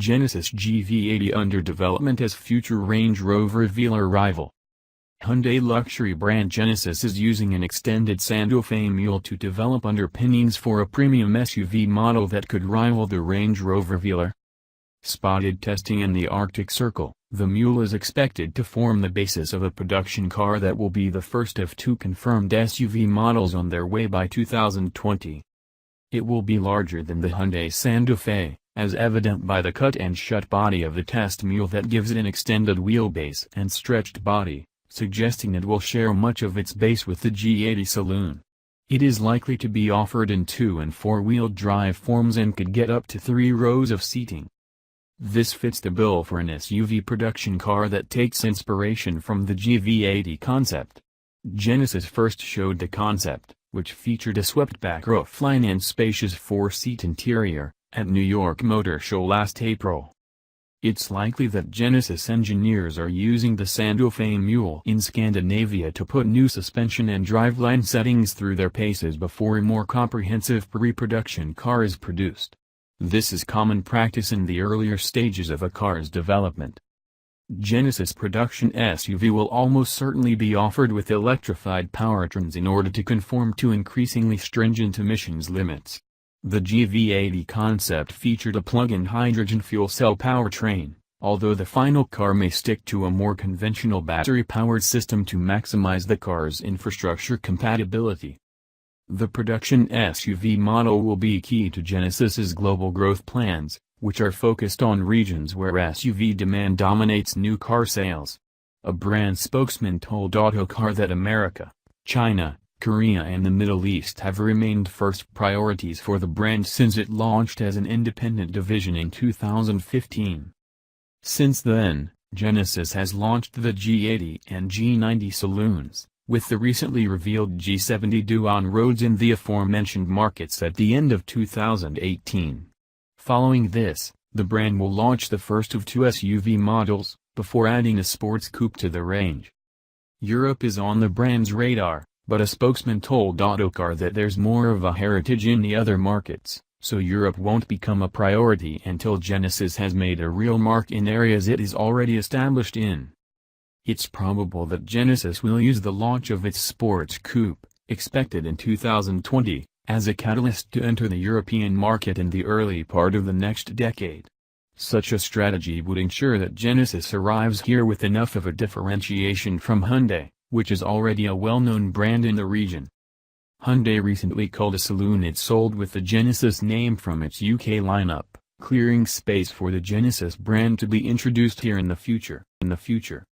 Genesis GV80 under development as future Range Rover Velar rival. Hyundai luxury brand Genesis is using an extended Santa Fe mule to develop underpinnings for a premium SUV model that could rival the Range Rover Velar. Spotted testing in the Arctic Circle, the mule is expected to form the basis of a production car that will be the first of two confirmed SUV models on their way by 2020. It will be larger than the Hyundai Santa Fe, as evident by the cut-and-shut body of the test mule that gives it an extended wheelbase and stretched body, suggesting it will share much of its base with the G80 saloon. It is likely to be offered in 2- and 4-wheel drive forms and could get up to 3 rows of seating. This fits the bill for an SUV production car that takes inspiration from the GV80 concept. Genesis first showed the concept, which featured a swept-back roofline and spacious 4-seat interior, at New York Motor Show last April. It's likely that Genesis engineers are using the Santa Fe mule in Scandinavia to put new suspension and driveline settings through their paces before a more comprehensive pre-production car is produced. This is common practice in the earlier stages of a car's development. Genesis production SUV will almost certainly be offered with electrified powertrains in order to conform to increasingly stringent emissions limits. The GV80 concept featured a plug-in hydrogen fuel cell powertrain, although the final car may stick to a more conventional battery-powered system to maximize the car's infrastructure compatibility. The production SUV model will be key to Genesis's global growth plans, which are focused on regions where SUV demand dominates new car sales. A brand spokesman told Autocar that America, China, Korea and the Middle East have remained first priorities for the brand since it launched as an independent division in 2015. Since then, Genesis has launched the G80 and G90 saloons, with the recently revealed G70 due on roads in the aforementioned markets at the end of 2018. Following this, the brand will launch the first of 2 SUV models, before adding a sports coupe to the range. Europe is on the brand's radar, but a spokesman told Autocar that there's more of a heritage in the other markets, so Europe won't become a priority until Genesis has made a real mark in areas it is already established in. It's probable that Genesis will use the launch of its sports coupe, expected in 2020, as a catalyst to enter the European market in the early part of the next decade. Such a strategy would ensure that Genesis arrives here with enough of a differentiation from Hyundai, which is already a well-known brand in the region. Hyundai recently culled a saloon it sold with the Genesis name from its UK lineup, clearing space for the Genesis brand to be introduced here in the future.